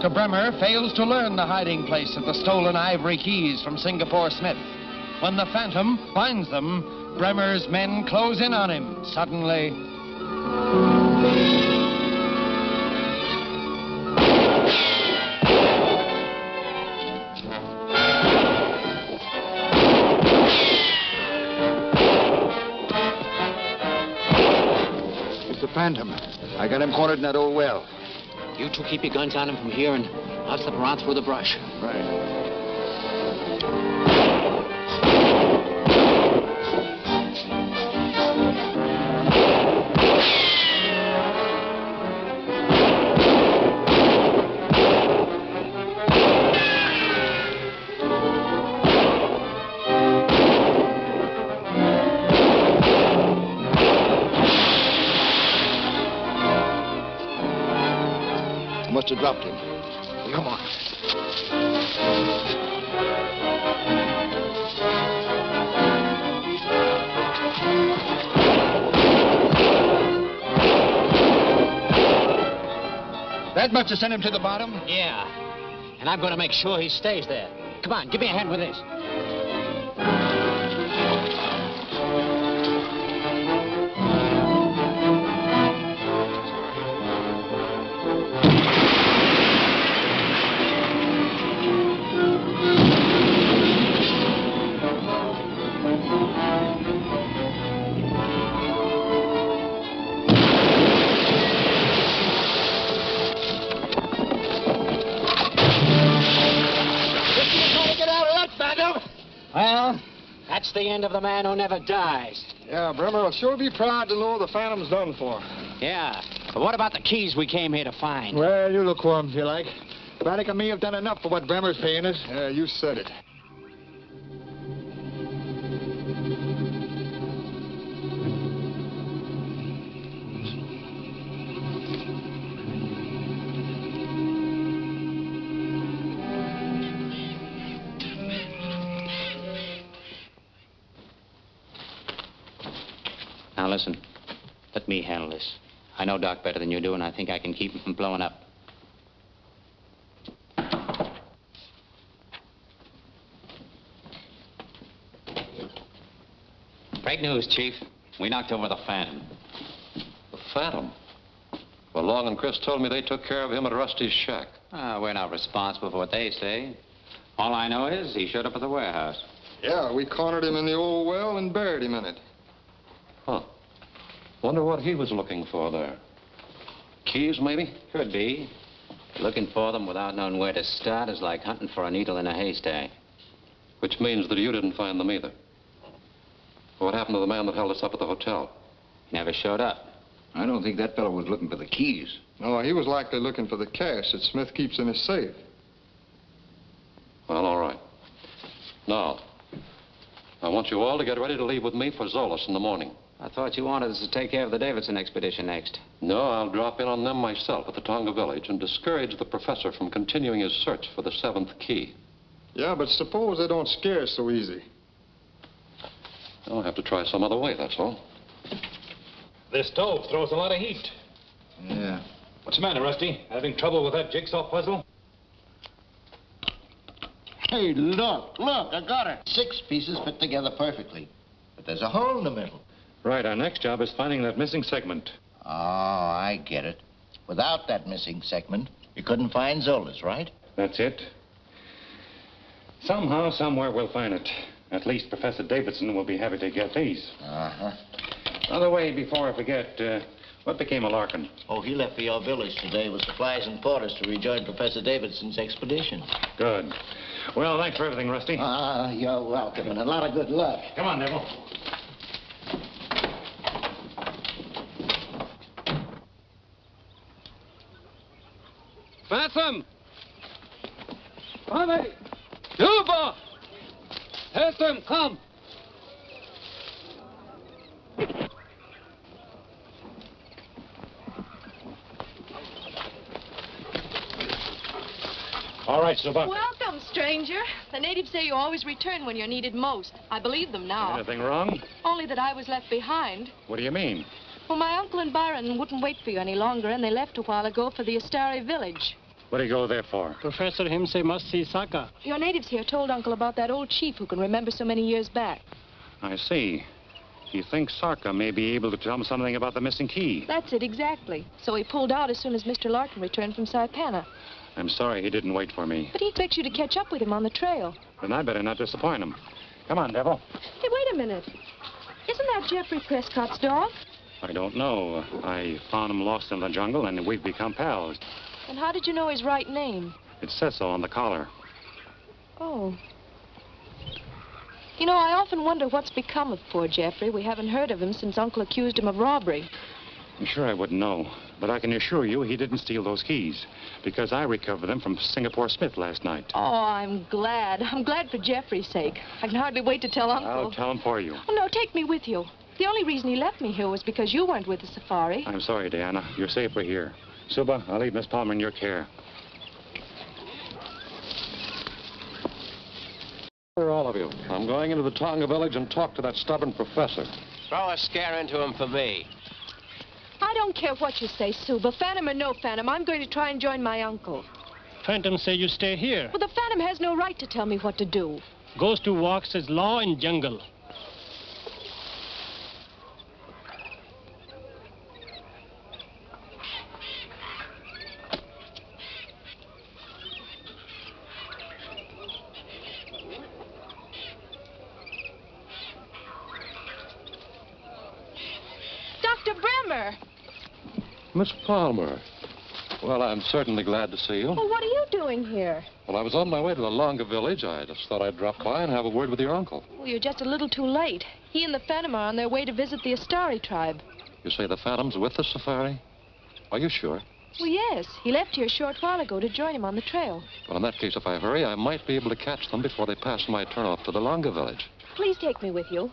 Dr. Bremmer fails to learn the hiding place of the stolen ivory keys from Singapore Smith. When the Phantom finds them, Bremmer's men close in on him. Suddenly... It's the Phantom. I got him cornered in that old well. You two keep your guns on him from here, and I'll slip around through the brush. Right. Must have dropped him. Come on. That must have sent him to the bottom? Yeah. And I'm going to make sure he stays there. Come on, give me a hand with this. Well, that's the end of the man who never dies. Yeah, Bremmer will sure be proud to know the Phantom's done for. Yeah, but what about the keys we came here to find? Well, you look for 'em if you like. Braddock and me have done enough for what Bremmer's paying us. You said it. Now, listen. Let me handle this. I know Doc better than you do, and I think I can keep him from blowing up. Great news, Chief. We knocked over the Phantom. The Phantom? Well, Long and Chris told me they took care of him at Rusty's shack. We're not responsible for what they say. All I know is he showed up at the warehouse. Yeah, we cornered him in the old well and buried him in it. Huh. Wonder what he was looking for there. Keys, maybe? Could be. Looking for them without knowing where to start is like hunting for a needle in a haystack. Which means that you didn't find them either. What happened to the man that held us up at the hotel? He never showed up. I don't think that fellow was looking for the keys. No, he was likely looking for the cash that Smith keeps in his safe. Well, all right. Now, I want you all to get ready to leave with me for Zoloz in the morning. I thought you wanted us to take care of the Davidson expedition next. No, I'll drop in on them myself at the Tonga village and discourage the professor from continuing his search for the 7th key. Yeah, but suppose they don't scare us so easy. I'll have to try some other way, that's all. This stove throws a lot of heat. Yeah. What's the matter, Rusty? Having trouble with that jigsaw puzzle? Hey, look, I got it. 6 pieces fit together perfectly. But there's a hole in the middle. Right, our next job is finding that missing segment. Oh, I get it. Without that missing segment, you couldn't find Zoloz, right? That's it. Somehow, somewhere, we'll find it. At least Professor Davidson will be happy to get these. Uh-huh. By the way, before I forget, what became of Larkin? Oh, he left for your village today with supplies and quarters to rejoin Professor Davidson's expedition. Good. Well, thanks for everything, Rusty. You're welcome, and a lot of good luck. Come on, Neville. Phantom! Come! Juba! Phantom, come! All right, Zuba. Welcome, stranger. The natives say you always return when you're needed most. I believe them now. Anything wrong? Only that I was left behind. What do you mean? Well, my uncle and Byron wouldn't wait for you any longer, and they left a while ago for the Astari village. What do you go there for? Professor him say must see Saka. Your natives here told Uncle about that old chief who can remember so many years back. I see. He thinks Sarka may be able to tell him something about the missing key. That's it, exactly. So he pulled out as soon as Mr. Larkin returned from Saipana. I'm sorry he didn't wait for me. But he expects you to catch up with him on the trail. Then I better not disappoint him. Come on, Devil. Hey, wait a minute. Isn't that Geoffrey Prescott's dog? I don't know. I found him lost in the jungle, and we've become pals. And how did you know his right name? It says so on the collar. Oh. You know, I often wonder what's become of poor Geoffrey. We haven't heard of him since Uncle accused him of robbery. I'm sure I wouldn't know. But I can assure you he didn't steal those keys, because I recovered them from Singapore Smith last night. Oh, I'm glad. I'm glad for Geoffrey's sake. I can hardly wait to tell Uncle. I'll tell him for you. Oh, no, take me with you. The only reason he left me here was because you weren't with the safari. I'm sorry, Diana. You're safer here. Suba, I'll leave Miss Palmer in your care. All of you. I'm going into the Tonga village and talk to that stubborn professor. Throw a scare into him for me. I don't care what you say, Suba. Phantom or no Phantom, I'm going to try and join my uncle. Phantom say you stay here. Well, the Phantom has no right to tell me what to do. Goes to walk says law in jungle. Dr. Bremmer! Miss Palmer. Well, I'm certainly glad to see you. Well, what are you doing here? Well, I was on my way to the Longa village. I just thought I'd drop by and have a word with your uncle. Well, you're just a little too late. He and the Phantom are on their way to visit the Astari tribe. You say the Phantom's with the safari? Are you sure? Well, yes. He left here a short while ago to join him on the trail. Well, in that case, if I hurry, I might be able to catch them before they pass my turnoff to the Longa village. Please take me with you.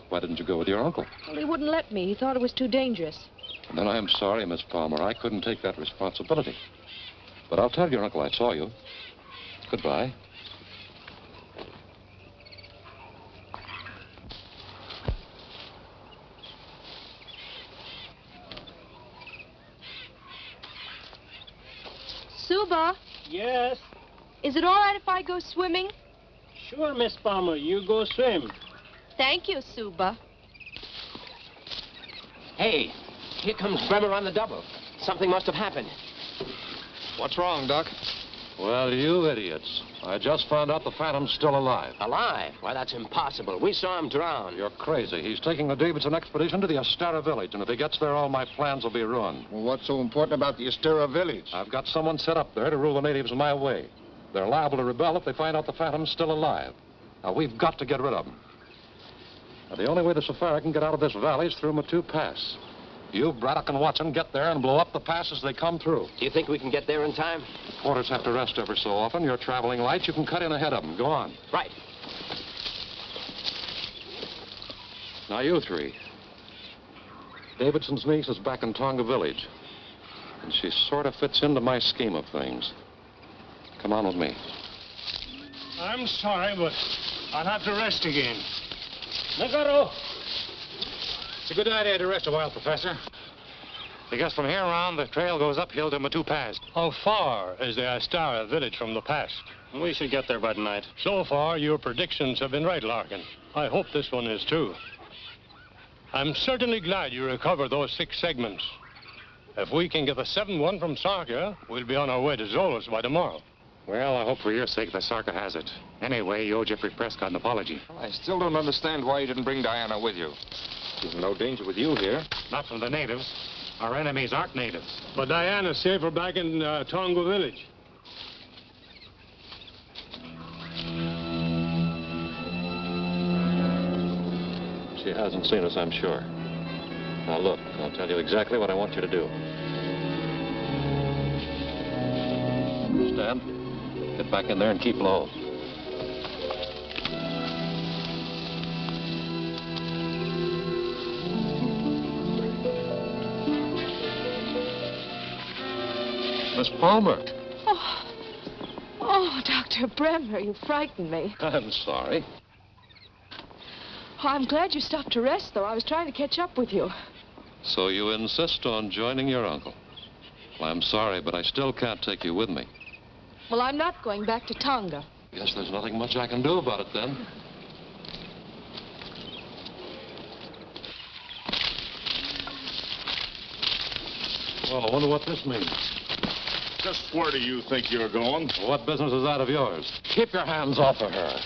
Why didn't you go with your uncle? Well, he wouldn't let me. He thought it was too dangerous. And then I'm sorry, Miss Palmer. I couldn't take that responsibility. But I'll tell your uncle I saw you. Goodbye. Suba, Yes. is it all right if I go swimming? Sure, Miss Palmer. You go swim. Thank you, Suba. Hey, here comes Bremmer on the double. Something must have happened. What's wrong, Doc? Well, you idiots. I just found out the Phantom's still alive. Alive? Why, that's impossible. We saw him drown. You're crazy. He's taking the Davidson expedition to the Astara village, and if he gets there, all my plans will be ruined. Well, what's so important about the Astera village? I've got someone set up there to rule the natives my way. They're liable to rebel if they find out the Phantom's still alive. Now, we've got to get rid of him. Now, the only way the safari can get out of this valley is through Matu Pass. You, Braddock, and Watson get there and blow up the pass as they come through. Do you think we can get there in time? Porters have to rest ever so often. You're traveling light. You can cut in ahead of them. Go on. Right. Now, you three. Davidson's niece is back in Tonga village. And she sort of fits into my scheme of things. Come on with me. I'm sorry, but I'll have to rest again. Nagaro! It's a good idea to rest a while, Professor. Because from here on, the trail goes uphill to Matu Pass. How far is the Astara village from the pass? We should get there by tonight. So far, your predictions have been right, Larkin. I hope this one is too. I'm certainly glad you recovered those 6 segments. If we can get the 7th one from Sarka, we'll be on our way to Zoloz by tomorrow. Well, I hope for your sake that Sarka has it. Anyway, you owe Geoffrey Prescott an apology. I still don't understand why you didn't bring Diana with you. There's no danger with you here. Not from the natives. Our enemies aren't natives. But Diana's safer back in Tonga village. She hasn't seen us, I'm sure. Now, look, I'll tell you exactly what I want you to do. Stan, get back in there and keep low. Miss Palmer. Oh, Dr. Bremmer, you frightened me. I'm sorry. Oh, I'm glad you stopped to rest, though. I was trying to catch up with you. So you insist on joining your uncle? Well, I'm sorry, but I still can't take you with me. Well, I'm not going back to Tonga. Guess there's nothing much I can do about it then. Well, I wonder what this means. Just where do you think you're going? What business is that of yours? Keep your hands off of her.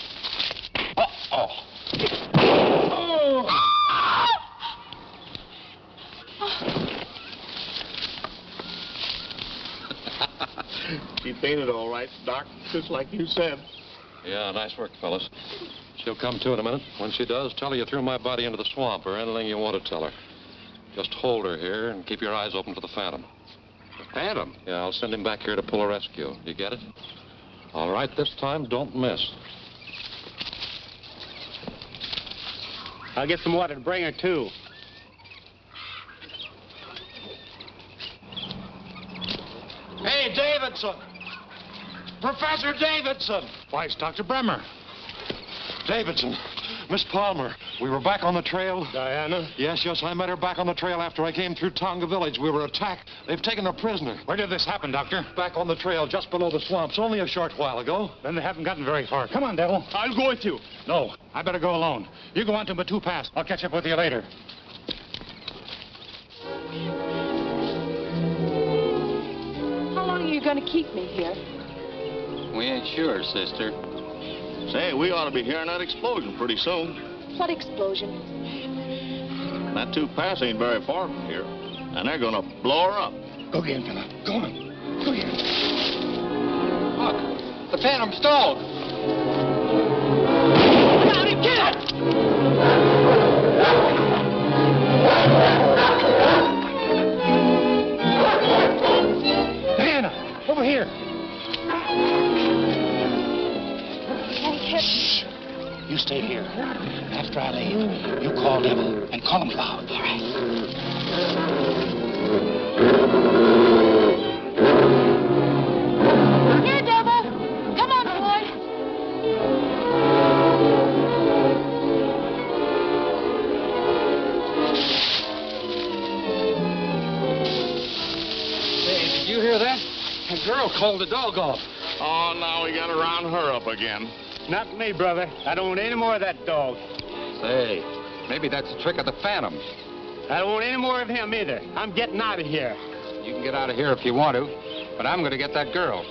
She fainted all right, Doc, just like you said. Yeah, nice work, fellas. She'll come to in a minute. When she does, tell her you threw my body into the swamp or anything you want to tell her. Just hold her here and keep your eyes open for the Phantom. The Phantom? Yeah, I'll send him back here to pull a rescue. You get it? All right, this time, don't miss. I'll get some water to bring her, too. Hey, Davidson! Professor Davidson! Why, it's Dr. Bremmer. Davidson, Miss Palmer, we were back on the trail. Diana? Yes, I met her back on the trail after I came through Tonga village. We were attacked. They've taken her prisoner. Where did this happen, Doctor? Back on the trail, just below the swamps, only a short while ago. Then they haven't gotten very far. Come on, Devil. I'll go with you. No, I better go alone. You go on to Batu Pass. I'll catch up with you later. How long are you going to keep me here? We ain't sure, sister. Say, we ought to be hearing that explosion pretty soon. What explosion? That two pass ain't very far from here, and they're gonna blow her up. Go get him, fella. Go on. Go get him. Look, the Phantom stalled. Look out, get it! Diana, over here. Shh. You stay here. After I leave, you call Devil and call him loud. All right. Here, Devil. Come on, boy. Hey, did you hear that? A girl called the dog off. Oh, now we gotta round her up again. Not me, brother. I don't want any more of that dog. Say, maybe that's a trick of the Phantom. I don't want any more of him either. I'm getting out of here. You can get out of here if you want to, but I'm going to get that girl.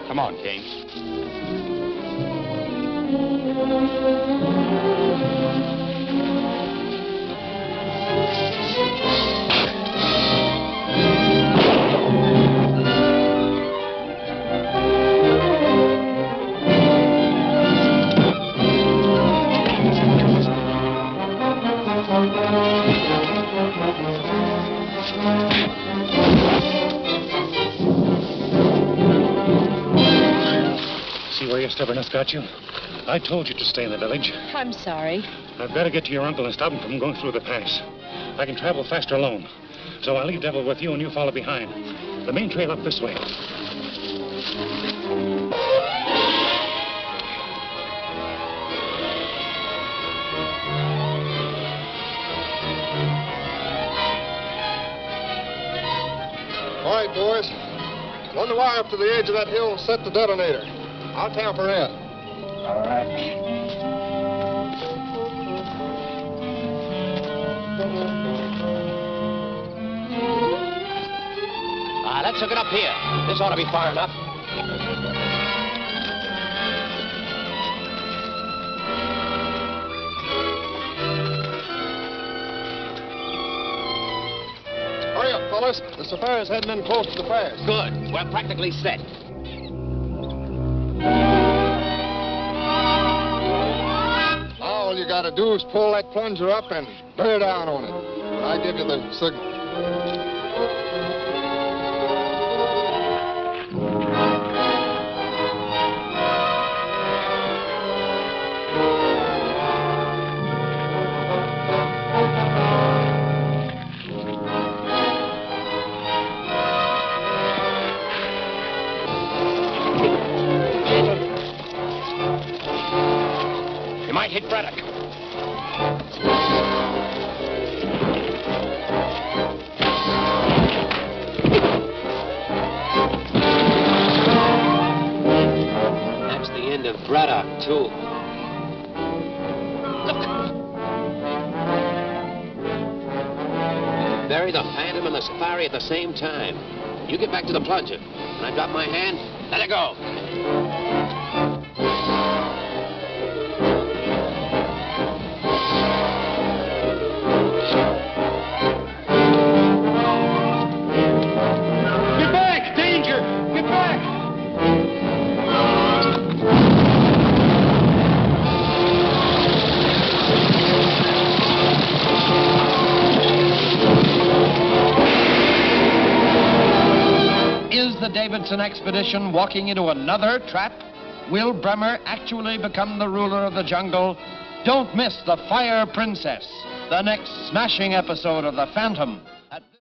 Come on, Kane. See where your stubbornness got you? I told you to stay in the village. I'm sorry. I've got to get to your uncle and stop him from going through the pass. I can travel faster alone. So I'll leave Devil with you and you follow behind. The main trail up this way. All right, boys. Run the wire up to the edge of that hill and set the detonator. I'll tamper in. All right. Let's hook it up here. This ought to be far enough. Hurry up, fellas. The safari's heading in close to the pass. Good. We're practically set. All you gotta do is pull that plunger up and bear down on it. I give you the signal. You might hit Braddock. paddock, too. Bury the Phantom and the safari at the same time. You get back to the plunger. When I drop my hand, let it go. Get back! Danger! Get back! Is the Davidson expedition walking into another trap? Will Bremmer actually become the ruler of the jungle? Don't miss the Fire Princess, the next smashing episode of The Phantom.